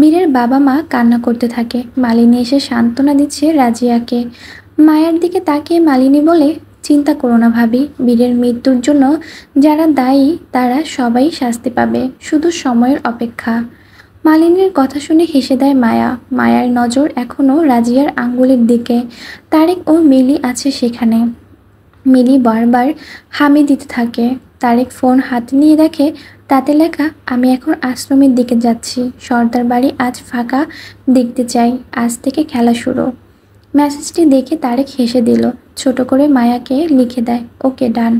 বীরের বাবা মা কান্না করতে থাকে। মালিনী এসে সান্ত্বনা দিচ্ছে রাজিয়াকে। মায়ের দিকে তাকিয়ে মালিনী বলে, চিন্তা করো না ভাবি, বীরের মৃত্যুর জন্য যারা দায়ী তারা সবাই শাস্তি পাবে, শুধু সময়ের অপেক্ষা। মালিনীর কথা শুনে হেসে দেয় মায়া। মায়ার নজর এখনও রাজিয়ার আঙ্গুলের দিকে। তারেক ও মিলি আছে সেখানে। মিলি বারবার হামি দিতে থাকে। তারেক ফোন হাতে নিয়ে দেখে তাতে লেখা, আমি এখন আশ্রমের দিকে যাচ্ছি, সর্দার বাড়ি আজ ফাঁকা দেখতে চাই, আজ থেকে খেলা শুরু। মেসেজটি দেখে তারেক হেসে দিল, ছোট করে মায়াকে লিখে দেয়, ওকে ডান।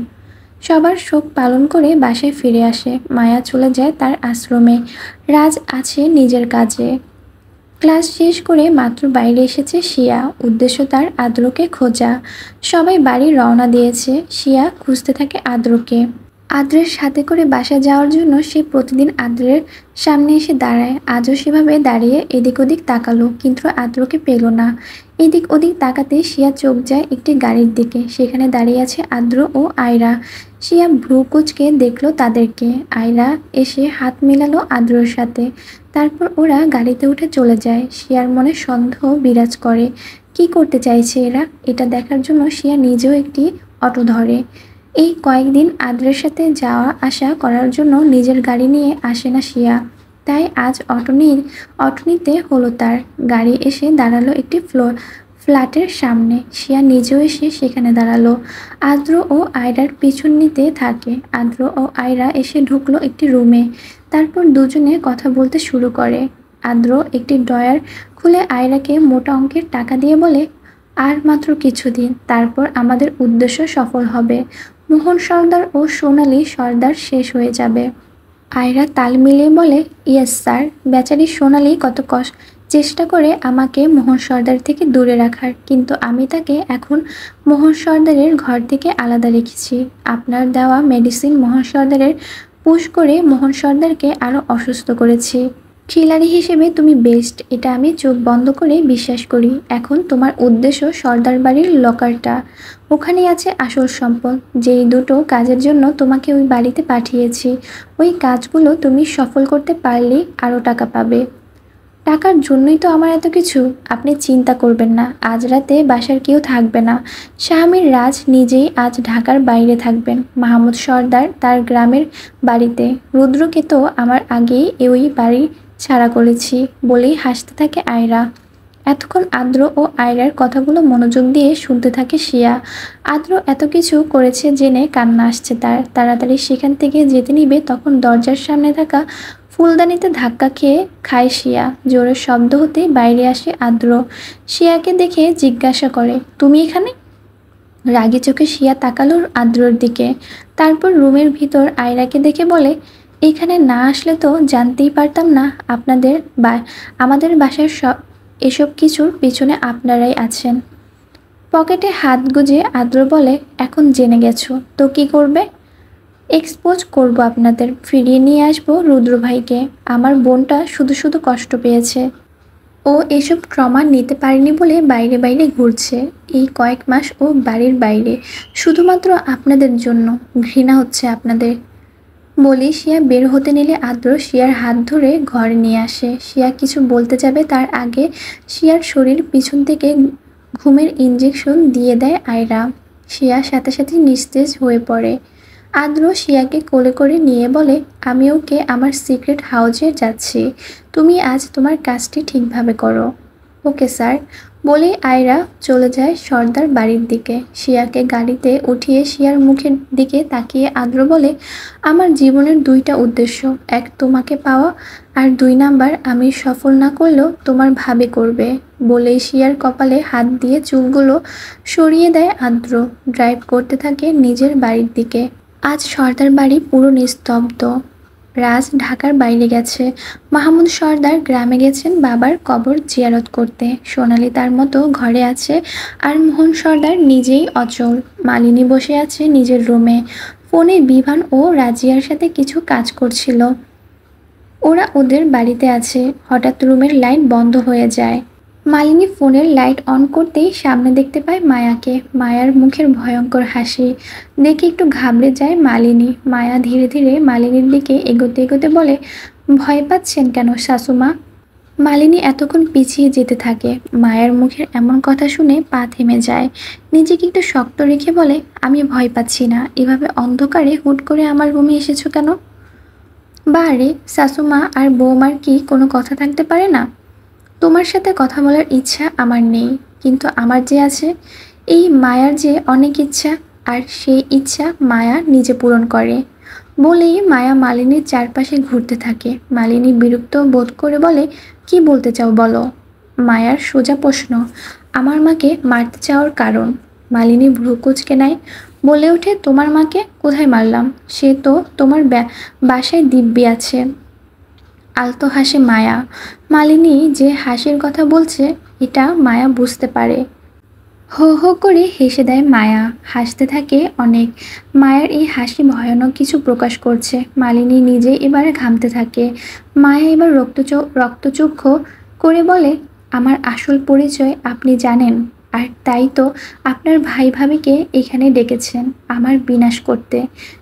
সবার শোক পালন করে বাসায় ফিরে আসে। মায়া চলে যায় তার আশ্রমে। রাজ আছে নিজের কাজে। ক্লাস শেষ করে মাত্র বাইরে এসেছে শিয়া। উদ্দেশ্য তার আদ্রকে খোঁজা। সবাই বাড়ি রওনা দিয়েছে। শিয়া খুঁজতে থাকে আদ্রকে। আদ্রের সাথে করে বাসায় যাওয়ার জন্য সে প্রতিদিন আদ্রের সামনে এসে দাঁড়ায়। আজও সেভাবে দাঁড়িয়ে এদিক ওদিক তাকালো, কিন্তু আদ্রকে পেল না। এদিক ওদিক তাকাতে শিয়া চোখ যায় একটি গাড়ির দিকে। সেখানে দাঁড়িয়ে আছে আদ্র ও আয়রা। শিয়া ভ্রু কুঁচকে দেখলো তাদেরকে। আয়রা এসে হাত মেলালো আদ্রর সাথে। তারপর ওরা গাড়িতে উঠে চলে যায়। শিয়ার মনে সন্দেহ বিরাজ করে। কি করতে চাইছে এরা? এটা দেখার জন্য শিয়া নিজেও একটি অটো ধরে। এই কয়েকদিন আদ্রের সাথে যাওয়া আসা করার জন্য নিজের গাড়ি নিয়ে আসে না শিয়া। তাই আজ অটনিতে হলো তার। গাড়ি এসে দাঁড়ালো একটি ফ্ল্যাটের সামনে। শিয়া নিজেও এসে সেখানে দাঁড়ালো। আদ্র ও আয়রার পিছন নিতে থাকে। আদ্র ও আয়রা এসে ঢুকলো একটি রুমে। তারপর দুজনে কথা বলতে শুরু করে। আদ্র একটি ড্রয়ার খুলে আয়রাকে মোটা অঙ্কের টাকা দিয়ে বলে, আর মাত্র কিছুদিন, তারপর আমাদের উদ্দেশ্য সফল হবে। মোহন সর্দার ও সোনালী সর্দার শেষ হয়ে যাবে। আয়রা তাল মিলিয়ে বলে, ইয়েস স্যার। বেচারি সোনালী কত চেষ্টা করে আমাকে মোহন সর্দার থেকে দূরে রাখার, কিন্তু আমি তাকে এখন মোহন সর্দারের ঘর থেকে আলাদা রেখেছি। আপনার দেওয়া মেডিসিন মোহন সর্দারের পুশ করে মোহন সর্দারকে আরও অসুস্থ করেছি। খিলাড়ি হিসেবে তুমি বেস্ট, এটা আমি চোখ বন্ধ করে বিশ্বাস করি। এখন তোমার উদ্দেশ্য সর্দার বাড়ির লকারটা। ওখানেই আছে আসল সম্পদ। যেই দুটো কাজের জন্য তোমাকে ওই বাড়িতে পাঠিয়েছি, ওই কাজগুলো তুমি সফল করতে পারলেই আরও টাকা পাবে। টাকার জন্যই তো আমার এত কিছু। আপনি চিন্তা করবেন না, আজ রাতে বাসার কেউ থাকবে না। শাহমীর রাজ নিজেই আজ ঢাকার বাইরে থাকবেন। মাহমুদ সর্দার তার গ্রামের বাড়িতে। রুদ্রকে তো আমার আগেই ওই বাড়ি ছাড়া করেছি, বলেই হাসতে থাকে আয়রা। এতক্ষণ আদ্র ও আয়রার কথাগুলো মনোযোগ দিয়ে শুনতে থাকে শিয়া। আদ্র এত কিছু করেছে জেনে কান্না আসছে তার। তাড়াতাড়ি সেখান থেকে যেতে নিবে, তখন দরজার সামনে থাকা ফুলদানিতে ধাক্কা খেয়ে খায় শিয়া। জোরে শব্দ হতে বাইরে আসে আদ্র। শিয়াকে দেখে জিজ্ঞাসা করে, তুমি এখানে? রাগী চোখে শিয়া তাকালো আদ্রর দিকে। তারপর রুমের ভিতর আয়রাকে দেখে বলে, এখানে না আসলে তো জানতেই পারতাম না আমাদের বাসার এসব কিছুর পিছনে আপনারাই আছেন। পকেটে হাত গুজে আদ্র বলে, এখন জেনে গেছো তো কি করবে? এক্সপোজ করব আপনাদের, ফিরিয়ে নিয়ে আসবো রুদ্র ভাইকে। আমার বোনটা শুধু শুধু কষ্ট পেয়েছে। ও এসব ট্রমা নিতে পারেনি বলে বাইরে বাইরে ঘুরছে এই কয়েক মাস। ও বাড়ির বাইরে শুধুমাত্র আপনাদের জন্য। ঘৃণা হচ্ছে আপনাদের। বলি শিয়া বের হতে নিলে আদ্র শিয়ার হাত ধরে ঘরে নিয়ে আসে। শিয়া কিছু বলতে যাবে তার আগে শিয়ার শরীর পিছন থেকে ঘুমের ইঞ্জেকশন দিয়ে দেয় আয়রা। শিয়া সাথে সাথে নিস্তেজ হয়ে পড়ে। আদ্র শিয়াকে কোলে করে নিয়ে বলে, আমি ওকে আমার সিক্রেট হাউজে যাচ্ছি। তুমি আজ তোমার কাজটি ঠিকভাবে করো। Okay sir. বলে আয়রা চলে যায় সর্দার বাড়ির দিকে। শিয়াকে গাড়িতে উঠিয়ে শিয়ার মুখের দিকে তাকিয়ে আদ্র বলে, আমার জীবনের দুইটা উদ্দেশ্য, এক তোমাকে পাওয়া, আর 2 নাম্বার আমি সফল না করলেও তোমার ভাবে করবে। বলেই শিয়ার কপালে হাত দিয়ে চুলগুলো সরিয়ে দেয় আদ্র। ড্রাইভ করতে থাকে নিজের বাড়ির দিকে। আজ সর্দার বাড়ি পুরো নিস্তব্ধ। রাজ ঢাকার বাইরে গেছে। মাহমুদ সর্দার গ্রামে গেছেন বাবার কবর জিয়ারত করতে। সোনালী তার মতো ঘরে আছে, আর মোহন সর্দার নিজেই অচল। মালিনী বসে আছে নিজের রুমে। ফোনে বিভান ও রাজিয়ার সাথে কিছু কাজ করছিল। ওরা ওদের বাড়িতে আছে। হঠাৎ রুমের লাইট বন্ধ হয়ে যায়। মালিনী ফোনের লাইট অন করতেই সামনে দেখতে পায় মায়াকে। মায়ার মুখের ভয়ঙ্কর হাসি দেখে একটু ঘাবড়ে যায় মালিনী। মায়া ধীরে ধীরে মালিনীর দিকে এগোতে এগোতে বলে, ভয় পাচ্ছেন কেন শাশুমা? মালিনী এতক্ষণ পিছিয়ে যেতে থাকে। মায়ের মুখের এমন কথা শুনে পা থেমে যায়। নিজেকে একটু শক্ত রেখে বলে, আমি ভয় পাচ্ছি না। এভাবে অন্ধকারে হুট করে আমার রুমে এসেছো কেন? বারে শাশুমা আর বৌমার কি কোনো কথা থাকতে পারে না? তোমার সাথে কথা বলার ইচ্ছা আমার নেই, কিন্তু আমার যে আছে। এই মায়ার যে অনেক ইচ্ছা, আর সেই ইচ্ছা মায়া নিজে পূরণ করে। বলেই মায়া মালিনীর চারপাশে ঘুরতে থাকে। মালিনী বিরক্ত বোধ করে বলে, কি বলতে চাও বলো? মায়ার সোজা প্রশ্ন, আমার মাকে মারতে চাওয়ার কারণ? মালিনী ভ্রু কুঁচকে নেয়। বলে ওঠে, তোমার মাকে কোথায় মারলাম? সে তো তোমার বাসায় দিব্যি আছে। আলতো হাসে মায়া। মালিনী যে হাসির কথা বলছে এটা মায়া বুঝতে পারে। হো হো করে হেসে দেয় মায়া। হাসতে থাকে অনেক। মায়ার এই হাসি ভয়ানক কিছু প্রকাশ করছে। মালিনী নিজে এবারে ঘামতে থাকে। মায়া এবার রক্তচক্ষু করে বলে, আমার আসল পরিচয় আপনি জানেন, আর তাই তো আপনার ভাই ভাবিকে এখানে ডেকেছেন আমার বিনাশ করতে।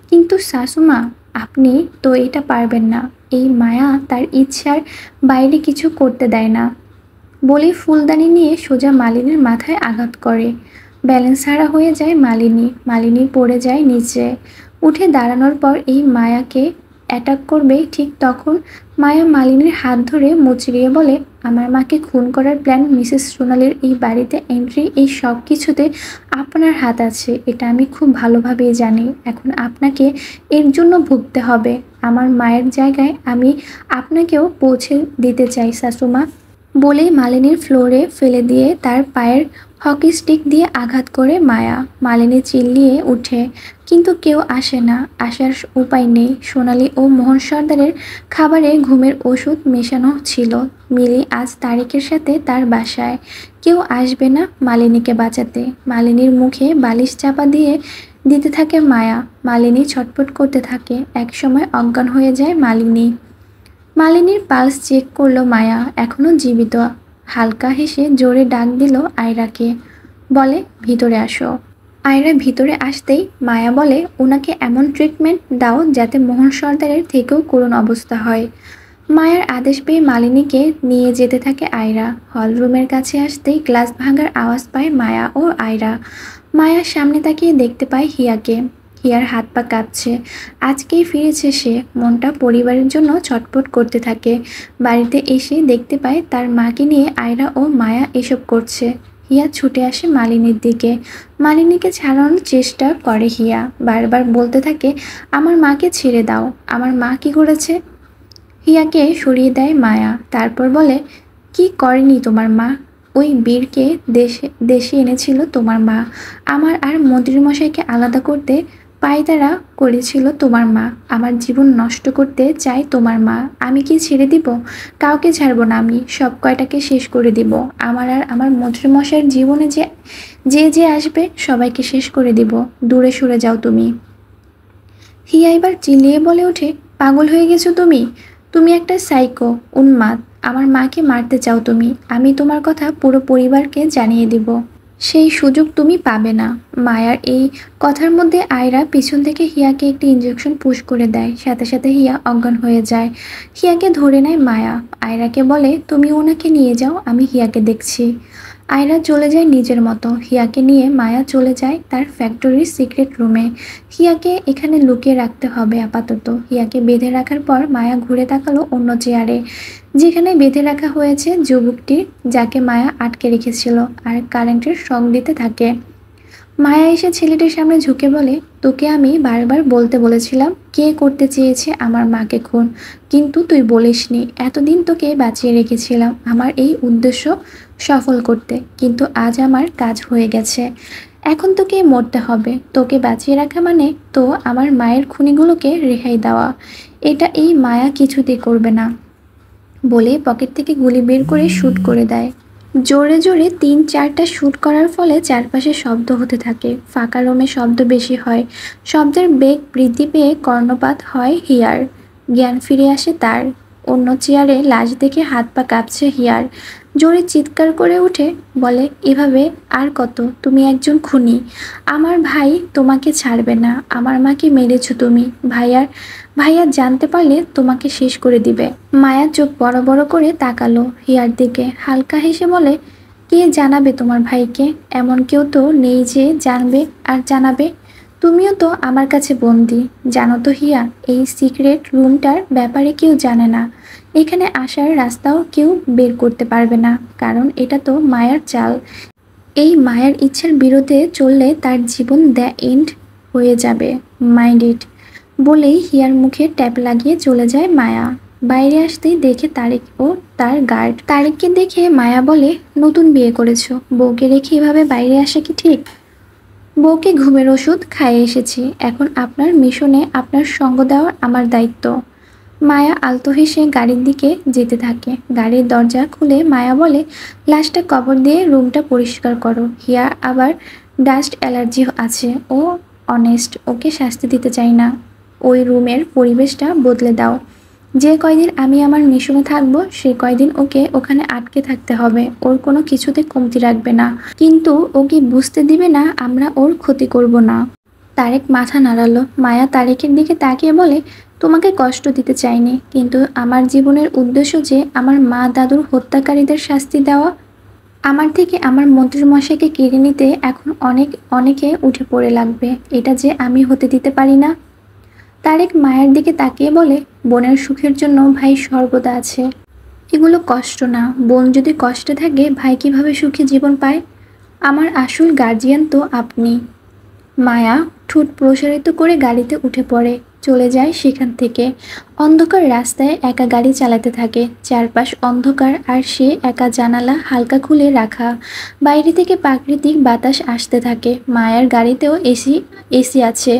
কিন্তু শাশুমা, আপনি তো এটা পারবেন না। এই মায়া তার ইচ্ছার বাইরে কিছু করতে দেয় না। বলে ফুলদানি নিয়ে সোজা মালিনীর মাথায় আঘাত করে। ব্যালেন্স হারা হয়ে যায় মালিনী। মালিনী পড়ে যায় নিচে। উঠে দাঁড়ানোর পর এই মায়াকে অ্যাটাক করবে ঠিক তখন মায়া মালিনীর হাত ধরে মুচড়িয়ে বলে, আমার মাকে খুন করার প্ল্যান, মিসেস সোনালির এই বাড়িতে এন্ট্রি, এই সব কিছুতে আপনার হাত আছে, এটা আমি খুব ভালোভাবেই জানি। এখন আপনাকে এর জন্য ভুগতে হবে। আমার মায়ের জায়গায় আমি আপনাকেও পৌঁছে দিতে চাই শাশুমা। বলেই মালিনীর ফ্লোরে ফেলে দিয়ে তার পায়ের হকি স্টিক দিয়ে আঘাত করে মায়া। মালিনী চিল্লিয়ে উঠে, কিন্তু কেউ আসে না, আসার উপায় নেই। সোনালি ও মোহন সর্দারের খাবারে ঘুমের ওষুধ মেশানো ছিল। মিলি আজ তারিকের সাথে তার বাসায়। কেউ আসবে না মালিনীকে বাঁচাতে। মালিনীর মুখে বালিশ চাপা দিয়ে দিতে থাকে মায়া। মালিনী ছটফট করতে থাকে। একসময় অজ্ঞান হয়ে যায় মালিনী। মালিনীর পালস চেক করলো মায়া, এখনো জীবিত। হালকা হেসে জোরে ডাক দিল আয়রাকে, বলে ভিতরে আসো। আয়রা ভিতরে আসতেই মায়া বলে, ওনাকে এমন ট্রিটমেন্ট দাও যাতে মোহন সর্দারের থেকেও করুণ অবস্থা হয়। মায়ার আদেশ পেয়ে মালিনীকে নিয়ে যেতে থাকে আয়রা। হলরুমের কাছে আসতেই গ্লাস ভাঙার আওয়াজ পায় মায়া ও আয়রা। মায়ার সামনে তাকিয়ে দেখতে পায় হিয়াকে। হিয়ার হাত পা কাঁপছে। আজকেই ফিরেছে সে। মনটা পরিবারের জন্য ছটফট করতে থাকে। বাড়িতে এসে দেখতে পায় তার মাকে নিয়ে আয়রা ও মায়া এসব করছে। হিয়া ছুটে আসে মালিনীর দিকে। মালিনীকে ছাড়ানোর চেষ্টা করে হিয়া। বারবার বলতে থাকে, আমার মাকে ছেড়ে দাও। আমার মা কি করেছে? হিয়াকে সরিয়ে দেয় মায়া। তারপর বলে, কি করেনি তোমার মা? ওই বীরকে দেশে এনেছিল তোমার মা। আমার আর মন্ত্রীমশাইকে আলাদা করতে পায়তারা করেছিল তোমার মা। আমার জীবন নষ্ট করতে চায় তোমার মা। আমি কি ছেড়ে দিব? কাউকে ছাড়বো না আমি। সব কয়টাকে শেষ করে দিব। আমার আর আমার মন্ত্রীমশাইয়ের জীবনে যে আসবে সবাইকে শেষ করে দিব। দূরে সরে যাও তুমি। হিয়া এবার চিল্লিয়ে বলে ওঠে, পাগল হয়ে গেছো তুমি? তুমি একটা সাইকো, উন্মাদ। আমার মাকে মারতে চাও তুমি। আমি তোমার কথা পুরো পরিবারকে জানিয়ে দিব। সেই সুযোগ তুমি পাবে না। মায়ার এই কথার মধ্যে আয়রা পিছন থেকে হিয়াকে একটি ইঞ্জেকশন পুশ করে দেয়। সাথে সাথে হিয়া অজ্ঞান হয়ে যায়। হিয়াকে ধরে নেয় মায়া। আয়রাকে বলে, তুমি ওনাকে নিয়ে যাও, আমি হিয়াকে দেখছি। আয়রা চলে যায় নিজের মতো। হিয়াকে নিয়ে মায়া চলে যায় তার ফ্যাক্টরির সিক্রেট রুমে। হিয়াকে এখানে লুকিয়ে রাখতে হবে আপাতত। হিয়াকে বেঁধে রাখার পর মায়া ঘুরে তাকালো অন্য চেয়ারে, যেখানে বেঁধে রাখা হয়েছে যুবকটি যাকে মায়া আটকে রেখেছিল, আর কারেন্টের শক দিতে থাকে। মায়া এসে ছেলেটির সামনে ঝুঁকে বলে, তোকে আমি বারবার বলতে বলেছিলাম কে করতে চেয়েছে আমার মাকে খুন, কিন্তু তুই বলিসনি। এতদিন তোকে বাঁচিয়ে রেখেছিলাম আমার এই উদ্দেশ্য সফল করতে, কিন্তু আজ আমার কাজ হয়ে গেছে। এখন তোকে মরতে হবে। তোকে বাঁচিয়ে রাখা মানে তো আমার মায়ের খুনিগুলোকে রেহাই দেওয়া। এটা এই মায়া কিছুতেই করবে না। বলে পকেট থেকে গুলি বের করে শ্যুট করে দেয়। জোরে জোরে ৩-৪টা শ্যুট করার ফলে চারপাশে শব্দ হতে থাকে। ফাঁকা রুমে শব্দ বেশি হয়। শব্দের বেগ বৃদ্ধি পেয়ে কর্ণপাত হয় হিয়ার। জ্ঞান ফিরে আসে তার। অন্য চেয়ারে লাশ দেখে হাত পা কাঁপছে হিয়ার। জোরে চিৎকার করে উঠে বলে, এভাবে আর কত? তুমি একজন খুনি। আমার ভাই তোমাকে ছাড়বে না। আমার মাকে মেরেছো তুমি। ভাইয়ার জানতে পারলে তোমাকে শেষ করে দিবে। মায়া চোখ বড় বড় করে তাকালো হিয়ার দিকে। হালকা হেসে বলে, কে জানাবে তোমার ভাইকে? এমন কেউ তো নেই যে জানবে আর জানাবে। তুমিও তো আমার কাছে বন্দি। জানো তো হিয়া, এই সিক্রেট রুমটার ব্যাপারে কেউ জানে না। এখানে আসার রাস্তাও কেউ বের করতে পারবে না, কারণ এটা তো মায়ার চাল। এই মায়ার ইচ্ছার বিরুদ্ধে চললে তার জীবন দ্য এন্ড হয়ে যাবে। Mind it. বলেই হিয়ার মুখে ট্যাপ লাগিয়ে চলে যায় মায়া। বাইরে আসতেই দেখে তারিক ও তার গার্ড। তারিককে দেখে মায়া বলে, নতুন বিয়ে করেছো, বউকে রেখে এভাবে বাইরে আসা কি ঠিক? বউকে ঘুমের ওষুধ খাইয়ে এসেছি। এখন আপনার মিশনে আপনার সঙ্গ দেওয়ার আমার দায়িত্ব। মায়া আলতো হেসে গাড়ির দিকে যেতে থাকে। গাড়ির দরজা খুলে মায়া বলে, লাশটা কবর দিয়ে রুমটা পরিষ্কার করো। হিয়া আবার ডাস্ট অ্যালার্জি আছে। ও অনেস্ট, ওকে শাস্তি দিতে চাই না। ওই রুমের পরিবেশটা বদলে দাও। যে কয়দিন আমি আমার মিশনে থাকবো সে কয়দিন ওকে ওখানে আটকে থাকতে হবে। ওর কোনো কিছুতে কমতি রাখবে না, কিন্তু ওকে বুঝতে দিবে না আমরা ওর ক্ষতি করব না। তারেক মাথা নাড়ালো। মায়া তারেকের দিকে তাকিয়ে বলে, তোমাকে কষ্ট দিতে চাইনি, কিন্তু আমার জীবনের উদ্দেশ্য যে আমার মা দাদুর হত্যাকারীদের শাস্তি দেওয়া। আমার থেকে আমার মন্ত্রীমশাইকে কেড়ে নিতে এখন অনেকে উঠে পড়ে লাগবে। এটা যে আমি হতে দিতে পারি না। তারেক মায়ের দিকে তাকিয়ে বলে, বোনের সুখের জন্য ভাই সর্বদা আছে। এগুলো কষ্ট না, বোন যদি কষ্টে থাকে ভাই কিভাবে সুখী জীবন পায়? আমার আসল গার্জিয়ান তো আপনি। মায়া ঠোঁট প্রসারিত করে গাড়িতে উঠে পড়ে, চলে যায় সেখান থেকে। অন্ধকার রাস্তায় একা গাড়ি চালাতে থাকে, চারপাশ অন্ধকার আর সে একা, জানালা হালকা খুলে রাখা, বাইরে থেকে প্রাকৃতিক বাতাস আসতে থাকে। মায়ার গাড়িতেও এসি এসি আছে,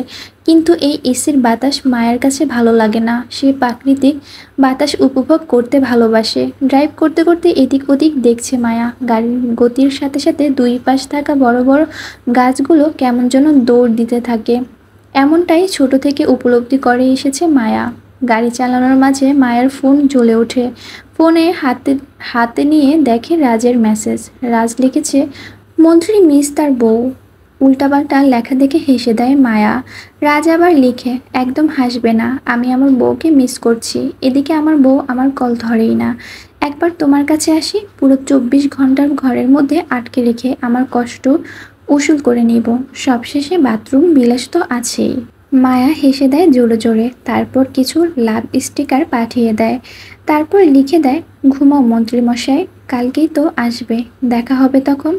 কিন্তু এই এসির বাতাস মায়ের কাছে ভালো লাগে না। সে প্রাকৃতিক বাতাস উপভোগ করতে ভালোবাসে। ড্রাইভ করতে করতে এদিক ওদিক দেখছে মায়া। গাড়ির গতির সাথে সাথে দুই পাশ থাকা বড় বড় গাছগুলো কেমন যেন দৌড় দিতে থাকে। এমনটাই ছোট থেকে উপলব্ধি করে এসেছে মায়া। গাড়ি চালানোর মাঝে মায়ের ফোন জ্বলে ওঠে। ফোনে হাতে হাতে নিয়ে দেখে রাজের মেসেজ। রাজ লিখেছে, মন্ত্রী মিস তার বউ। উল্টাপাল্টা লেখা দেখে হেসে দেয় মায়া। রাজ আবার লিখে, একদম হাসবে না, আমি আমার বউকে মিস করছি। এদিকে আমার বউ আমার কল ধরেই না। একবার তোমার কাছে আসি, পুরো 24 ঘন্টার ঘরের মধ্যে আটকে রেখে আমার কষ্ট উসুল করে নিব। সবশেষে বাথরুম বিলাস তো আছেই। মায়া হেসে দেয় জোরে জোরে, তারপর কিছু লাভ স্টিকার পাঠিয়ে দেয়। তারপর লিখে দেয়, ঘুমাও মন্ত্রীমশাই, কালকেই তো আসবে, দেখা হবে তখন।